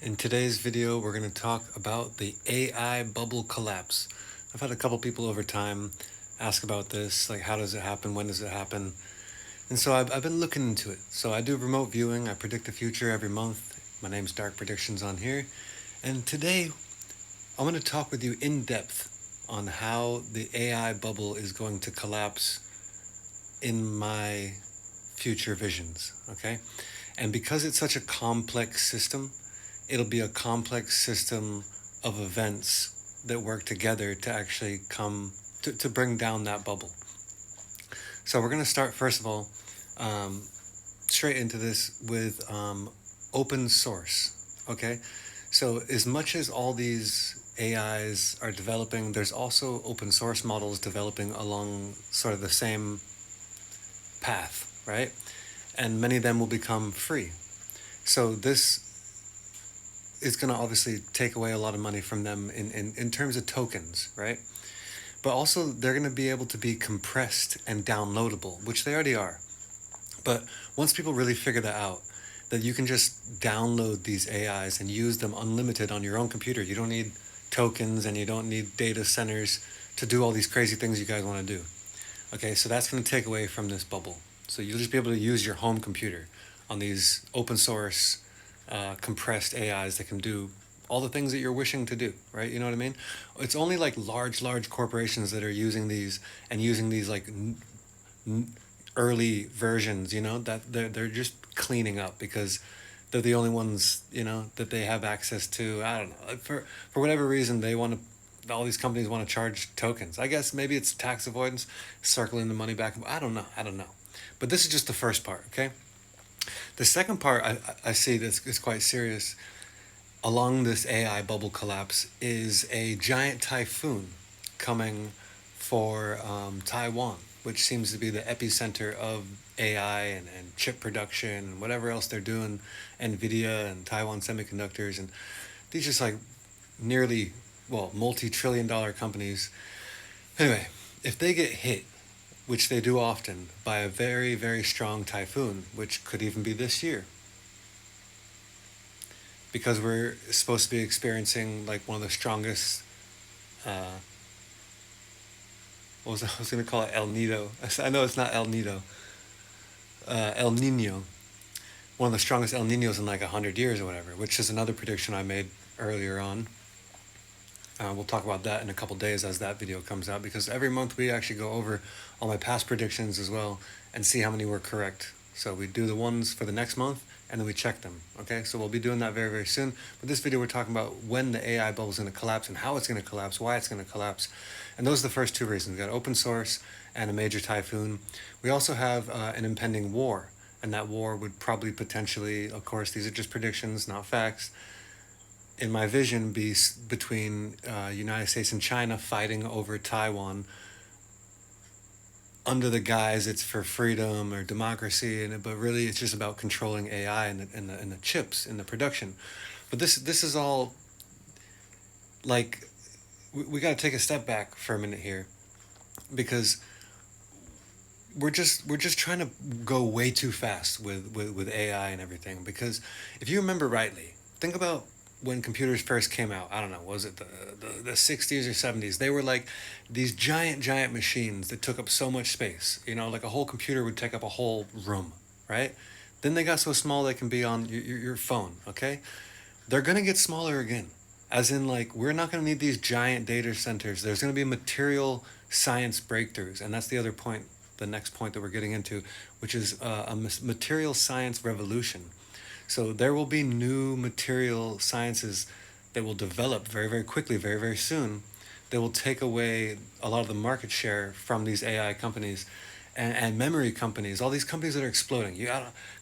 In today's video, we're going to talk about the AI bubble collapse. I've had a couple people over time ask about this, like how does it happen, when does it happen? And so I've been looking into it. So I do remote viewing, I predict the future every month. My name's Dark Predictions on here. And today, I'm going to talk with you in depth on how the AI bubble is going to collapse in my future visions, okay? And because it's such a complex system, it'll be a complex system of events that work together to actually come to bring down that bubble. So we're going to start, first of all, um, straight into this with open source, okay? So as much as all these AIs are developing, there's also open source models developing along sort of the same path, right? And many of them will become free. So this is going to obviously take away a lot of money from them in terms of tokens, right? But also they're going to be able to be compressed and downloadable, which they already are. But once people really figure that out, that you can just download these AIs and use them unlimited on your own computer. You don't need tokens and you don't need data centers to do all these crazy things you guys want to do. Okay, so that's going to take away from this bubble. So you'll just be able to use your home computer on these open source compressed AIs that can do all the things that you're wishing to do, right? You know what I mean? It's only like large corporations that are using these and using these like early versions, that they're just cleaning up because they're the only ones, that they have access to. I don't know. For whatever reason, they want to. All these companies want to charge tokens. I guess maybe it's tax avoidance, circling the money back. I don't know. But this is just the first part, okay? The second part I see that's is quite serious along this AI bubble collapse is a giant typhoon coming for Taiwan, which seems to be the epicenter of AI and chip production and whatever else they're doing, NVIDIA and Taiwan Semiconductors, and these just like nearly, multi-trillion-dollar companies. Anyway, if they get hit, which they do often, by a very, very strong typhoon, which could even be this year, because we're supposed to be experiencing like one of the strongest, uh, I was going to call it El Nido. I know it's not El Nido. El Nino. One of the strongest El Ninos in like 100 years or whatever, which is another prediction I made earlier on. We'll talk about that in a couple days as that video comes out, because every month we actually go over all my past predictions as well and see how many were correct. So we do the ones for the next month and then we check them. Okay, so we'll be doing that very, very soon. But this video we're talking about when the AI bubble is going to collapse and how it's going to collapse, why it's going to collapse. And those are the first two reasons. We've got open source and a major typhoon. We also have an impending war, and that war would probably potentially, of course, these are just predictions, not facts, in my vision, be between United States and China fighting over Taiwan under the guise it's for freedom or democracy, but really it's just about controlling AI and the chips in the production. But this is all like we got to take a step back for a minute here, because we're just trying to go way too fast with AI and everything. Because if you remember rightly, think about when computers first came out. I don't know, was it the 60s or 70s? They were like these giant machines that took up so much space. Like a whole computer would take up a whole room, right? Then they got so small they can be on your phone, okay? They're going to get smaller again. As in, like, we're not going to need these giant data centers. There's going to be material science breakthroughs. And that's the other point, the next point that we're getting into, which is a material science revolution. So there will be new material sciences that will develop very, very quickly, very, very soon, that will take away a lot of the market share from these AI companies and memory companies, all these companies that are exploding.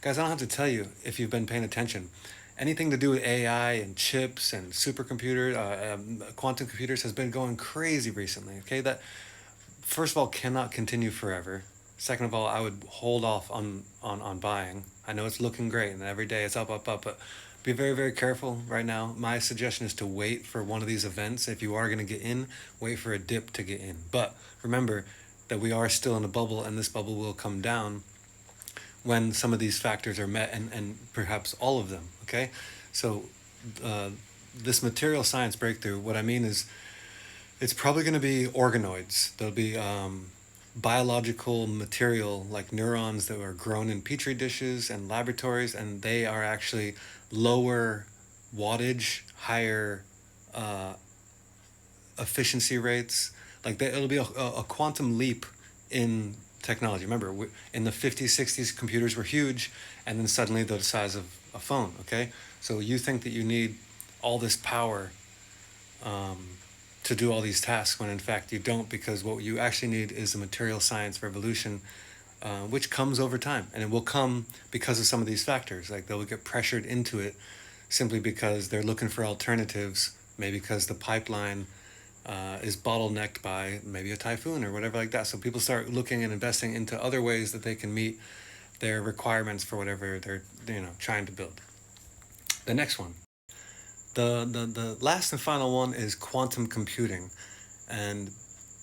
Guys, I don't have to tell you, if you've been paying attention, anything to do with AI and chips and supercomputers, quantum computers has been going crazy recently, okay? That, first of all, cannot continue forever. Second of all, I would hold off on buying. I know it's looking great and every day it's up, but be very, very careful right now. My suggestion is to wait for one of these events. If you are going to get in, wait for a dip to get in. But remember that we are still in a bubble, and this bubble will come down when some of these factors are met, and perhaps all of them, okay? So uh, this material science breakthrough, what I mean is it's probably going to be organoids. There'll be biological material like neurons that are grown in petri dishes and laboratories, and they are actually lower wattage, higher uh, efficiency rates. It'll be a quantum leap in technology. Remember, in the 50s, 60s, computers were huge, and then suddenly they're the size of a phone, okay? So you think that you need all this power um, to do all these tasks when in fact you don't, because what you actually need is a material science revolution, which comes over time, and it will come because of some of these factors. Like they'll get pressured into it simply because they're looking for alternatives, maybe because the pipeline is bottlenecked by maybe a typhoon or whatever like that. So people start looking and investing into other ways that they can meet their requirements for whatever they're trying to build. The next one, the last and final one is quantum computing, and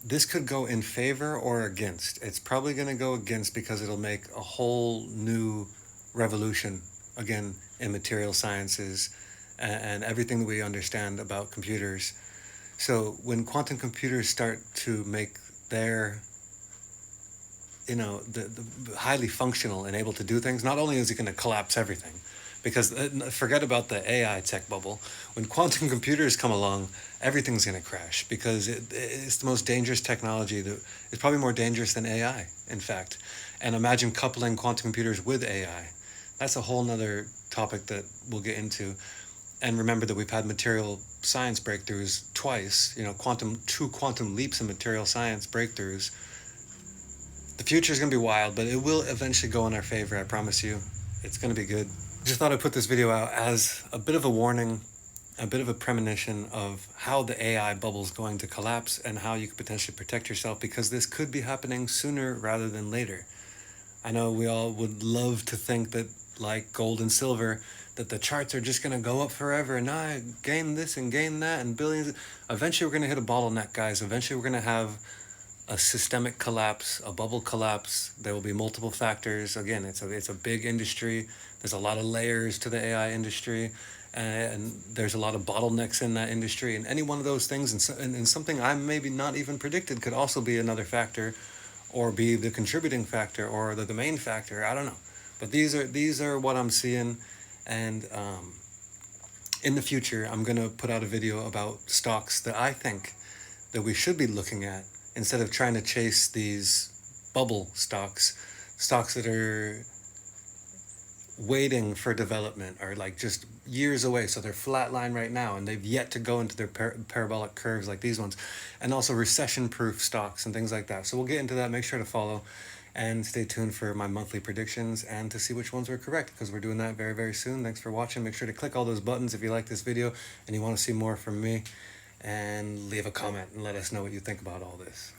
this could go in favor or against. It's probably going to go against because it'll make a whole new revolution again in material sciences and everything that we understand about computers. So when quantum computers start to make their the highly functional and able to do things, not only is it going to collapse everything, because forget about the AI tech bubble. When quantum computers come along, everything's going to crash because it's the most dangerous technology. It's probably more dangerous than AI, in fact. And imagine coupling quantum computers with AI. That's a whole nother topic that we'll get into. And remember that we've had material science breakthroughs twice. Two quantum leaps in material science breakthroughs. The future is going to be wild, but it will eventually go in our favor. I promise you. It's going to be good. Just thought I'd put this video out as a bit of a warning, a bit of a premonition of how the AI bubble is going to collapse and how you could potentially protect yourself, because this could be happening sooner rather than later. I know we all would love to think that, like gold and silver, that the charts are just going to go up forever and I gain this and gain that and billions. Eventually we're going to hit a bottleneck, guys. Eventually we're going to have a systemic collapse, a bubble collapse. There will be multiple factors. Again, it's a big industry. There's a lot of layers to the AI industry, and there's a lot of bottlenecks in that industry. And any one of those things, and something I maybe not even predicted, could also be another factor, or be the contributing factor, or the main factor. I don't know, but these are what I'm seeing, and in the future, I'm gonna put out a video about stocks that I think that we should be looking at, instead of trying to chase these bubble stocks that are waiting for development, or like just years away. So they're flatline right now and they've yet to go into their parabolic curves like these ones. And also recession proof stocks and things like that. So we'll get into that. Make sure to follow and stay tuned for my monthly predictions and to see which ones were correct, because we're doing that very, very soon. Thanks for watching. Make sure to click all those buttons if you like this video and you want to see more from me, and leave a comment and let us know what you think about all this.